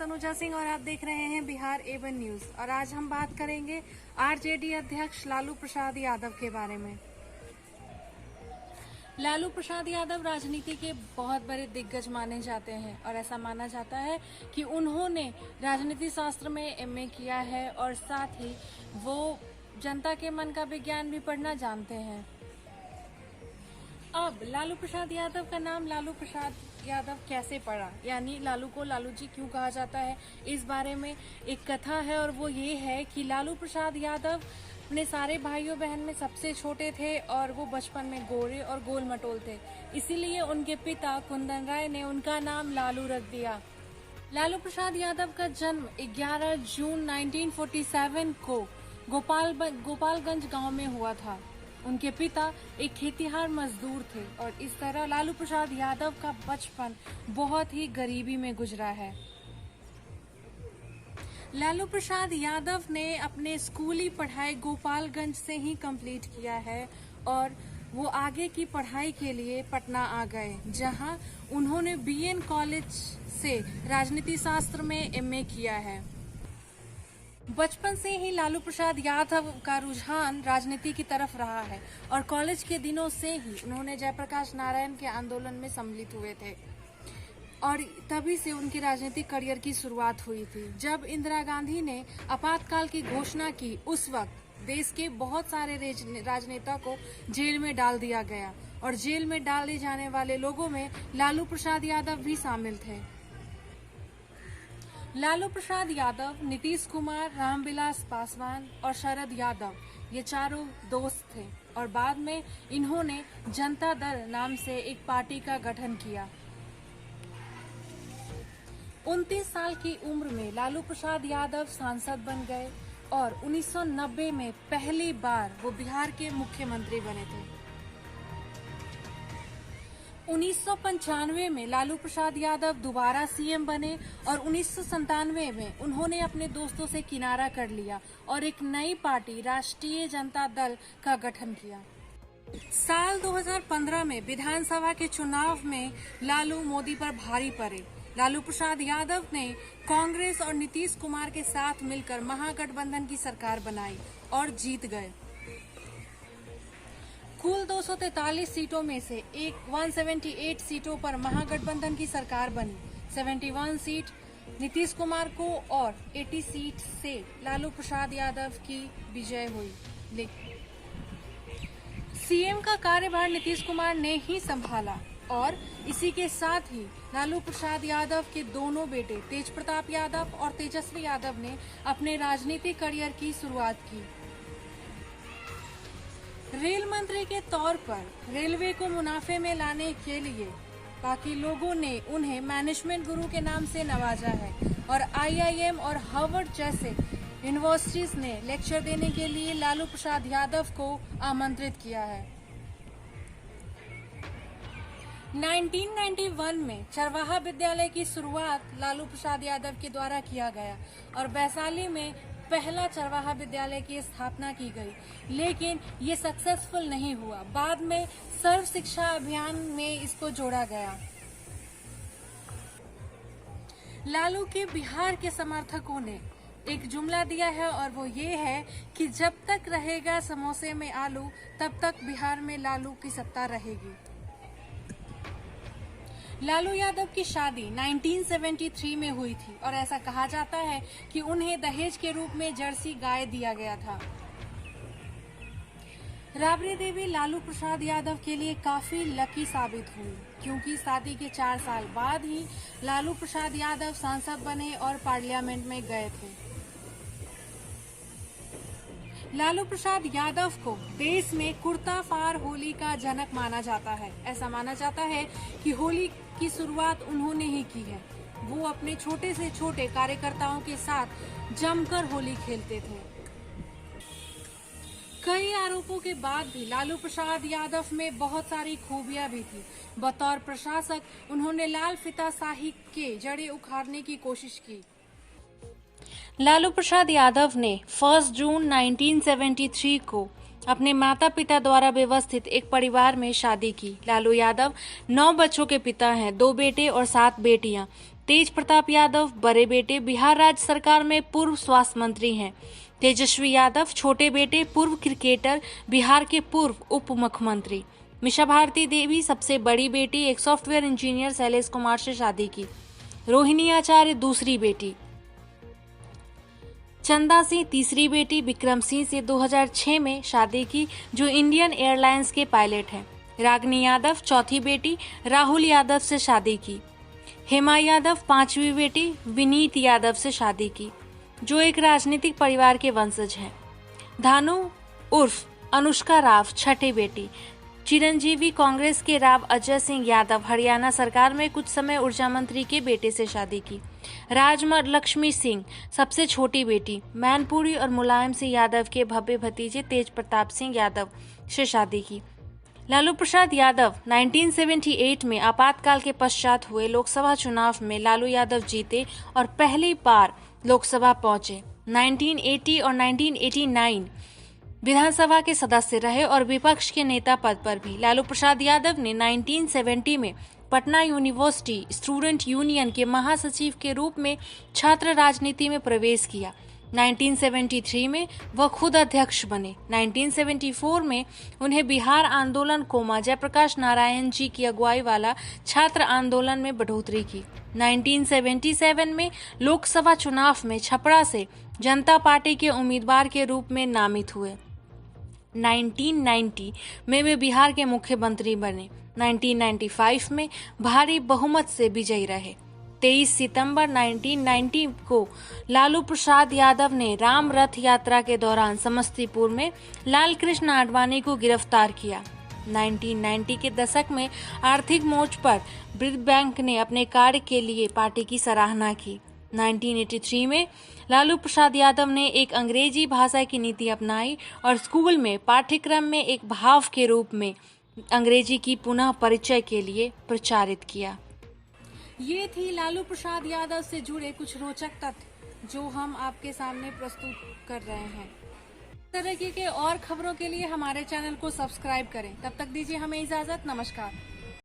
तनुजा सिंह और आप देख रहे हैं बिहार A1 न्यूज। और आज हम बात करेंगे आरजेडी अध्यक्ष लालू प्रसाद यादव के बारे में। लालू प्रसाद यादव राजनीति के बहुत बड़े दिग्गज माने जाते हैं और ऐसा माना जाता है कि उन्होंने राजनीति शास्त्र में MA किया है और साथ ही वो जनता के मन का विज्ञान भी पढ़ना जानते हैं। अब लालू प्रसाद यादव का नाम लालू प्रसाद यादव कैसे पड़ा, यानी लालू को लालू जी क्यों कहा जाता है, इस बारे में एक कथा है और वो ये है कि लालू प्रसाद यादव अपने सारे भाइयों बहन में सबसे छोटे थे और वो बचपन में गोरे और गोल मटोल थे, इसीलिए उनके पिता कुंदन राय ने उनका नाम लालू रख दिया। लालू प्रसाद यादव का जन्म 11 जून 1947 को गोपालगंज गांव में हुआ था। उनके पिता एक खेतिहार मजदूर थे और इस तरह लालू प्रसाद यादव का बचपन बहुत ही गरीबी में गुजरा है। लालू प्रसाद यादव ने अपने स्कूली पढ़ाई गोपालगंज से ही कंप्लीट किया है और वो आगे की पढ़ाई के लिए पटना आ गए, जहां उन्होंने BN कॉलेज से राजनीति शास्त्र में MA किया है। बचपन से ही लालू प्रसाद यादव का रुझान राजनीति की तरफ रहा है और कॉलेज के दिनों से ही उन्होंने जयप्रकाश नारायण के आंदोलन में सम्मिलित हुए थे और तभी से उनकी राजनीतिक करियर की शुरुआत हुई थी। जब इंदिरा गांधी ने आपातकाल की घोषणा की, उस वक्त देश के बहुत सारे राजनेता को जेल में डाल दिया गया और जेल में डाले जाने वाले लोगों में लालू प्रसाद यादव भी शामिल थे। लालू प्रसाद यादव, नीतीश कुमार, रामविलास पासवान और शरद यादव ये चारों दोस्त थे और बाद में इन्होंने जनता दल नाम से एक पार्टी का गठन किया। 29 साल की उम्र में लालू प्रसाद यादव सांसद बन गए और 1990 में पहली बार वो बिहार के मुख्यमंत्री बने थे। 1995 में लालू प्रसाद यादव दोबारा CM बने और 1997 में उन्होंने अपने दोस्तों से किनारा कर लिया और एक नई पार्टी राष्ट्रीय जनता दल का गठन किया। साल 2015 में विधानसभा के चुनाव में लालू मोदी पर भारी पड़े। लालू प्रसाद यादव ने कांग्रेस और नीतीश कुमार के साथ मिलकर महागठबंधन की सरकार बनाई और जीत गए। कुल 243 सीटों में से 178 सीटों पर महागठबंधन की सरकार बनी। 71 सीट नीतीश कुमार को और 80 सीट से लालू प्रसाद यादव की विजय हुई। CM का कार्यभार नीतीश कुमार ने ही संभाला और इसी के साथ ही लालू प्रसाद यादव के दोनों बेटे तेज प्रताप यादव और तेजस्वी यादव ने अपने राजनीतिक करियर की शुरुआत की। रेल मंत्री के तौर पर रेलवे को मुनाफे में लाने के लिए बाकी लोगों ने उन्हें मैनेजमेंट गुरु के नाम से नवाजा है और IIM और हार्वर्ड जैसे यूनिवर्सिटीज ने लेक्चर देने के लिए लालू प्रसाद यादव को आमंत्रित किया है। 1991 में चरवाहा विद्यालय की शुरुआत लालू प्रसाद यादव के द्वारा किया गया और वैशाली में पहला चरवाहा विद्यालय की स्थापना की गई, लेकिन ये सक्सेसफुल नहीं हुआ। बाद में सर्व शिक्षा अभियान में इसको जोड़ा गया। लालू के बिहार के समर्थकों ने एक जुमला दिया है और वो ये है कि जब तक रहेगा समोसे में आलू, तब तक बिहार में लालू की सत्ता रहेगी। लालू यादव की शादी 1973 में हुई थी और ऐसा कहा जाता है कि उन्हें दहेज के रूप में जर्सी गाय दिया गया था। राबड़ी देवी लालू प्रसाद यादव के लिए काफी लकी साबित हुई, क्योंकि शादी के 4 साल बाद ही लालू प्रसाद यादव सांसद बने और पार्लियामेंट में गए थे। लालू प्रसाद यादव को देश में कुर्ता फार होली का जनक माना जाता है। ऐसा माना जाता है कि होली की शुरुआत उन्होंने ही की है। वो अपने छोटे से छोटे कार्यकर्ताओं के साथ जमकर होली खेलते थे। कई आरोपों के बाद भी लालू प्रसाद यादव में बहुत सारी खूबियां भी थी। बतौर प्रशासक उन्होंने लाल फीताशाही के जड़ें उखाड़ने की कोशिश की। लालू प्रसाद यादव ने 1 जून 1973 को अपने माता पिता द्वारा व्यवस्थित एक परिवार में शादी की। लालू यादव 9 बच्चों के पिता हैं, 2 बेटे और 7 बेटियां। तेज प्रताप यादव बड़े बेटे बिहार राज्य सरकार में पूर्व स्वास्थ्य मंत्री हैं। तेजस्वी यादव छोटे बेटे पूर्व क्रिकेटर, बिहार के पूर्व उप मुख्यमंत्री। मीसा भारती देवी सबसे बड़ी बेटी, एक सॉफ्टवेयर इंजीनियर शैलेश कुमार से शादी की। रोहिणी आचार्य दूसरी बेटी। चंदा सिंह तीसरी बेटी, विक्रम सिंह से 2006 में शादी की, जो इंडियन एयरलाइंस के पायलट हैं। रागिनी यादव चौथी बेटी, राहुल यादव से शादी की। हेमा यादव पांचवी बेटी, विनीत यादव से शादी की, जो एक राजनीतिक परिवार के वंशज हैं। धानु उर्फ अनुष्का राव छठी बेटी। चिरंजीवी कांग्रेस के राव अजय सिंह यादव हरियाणा सरकार में कुछ समय ऊर्जा मंत्री के बेटे से शादी की। लक्ष्मी सिंह सबसे छोटी बेटी, मैनपुरी और मुलायम सिंह यादव के भव्य भतीजे तेज प्रताप सिंह यादव से शादी की। लालू प्रसाद यादव 1978 में आपातकाल के पश्चात हुए लोकसभा चुनाव में लालू यादव जीते और पहली बार लोकसभा पहुंचे। 1980 और 1989 विधानसभा के सदस्य रहे और विपक्ष के नेता पद पर भी। लालू प्रसाद यादव ने 1970 में पटना यूनिवर्सिटी स्टूडेंट यूनियन के महासचिव के रूप में छात्र राजनीति में प्रवेश किया। 1973 में वह खुद अध्यक्ष बने। 1974 में उन्हें बिहार आंदोलन कोमा जयप्रकाश नारायण जी की अगुवाई वाला छात्र आंदोलन में बढ़ोतरी की। 1977 में लोकसभा चुनाव में छपरा से जनता पार्टी के उम्मीदवार के रूप में नामित हुए। 1990 में वे बिहार के मुख्यमंत्री बने। 1995 में भारी बहुमत से विजयी रहे। 23 सितंबर 1990 को लालू प्रसाद यादव ने राम रथ यात्रा के दौरान समस्तीपुर में लाल कृष्ण आडवाणी को गिरफ्तार किया। 1990 के दशक में आर्थिक मोर्च पर विश्व बैंक ने अपने कार्य के लिए पार्टी की सराहना की। 1983 में लालू प्रसाद यादव ने एक अंग्रेजी भाषा की नीति अपनाई और स्कूल में पाठ्यक्रम में एक भाव के रूप में अंग्रेजी की पुनः परिचय के लिए प्रचारित किया। ये थी लालू प्रसाद यादव से जुड़े कुछ रोचक तथ्य जो हम आपके सामने प्रस्तुत कर रहे हैं। इस तरह के और खबरों के लिए हमारे चैनल को सब्सक्राइब करें। तब तक दीजिए हमें इजाजत। नमस्कार।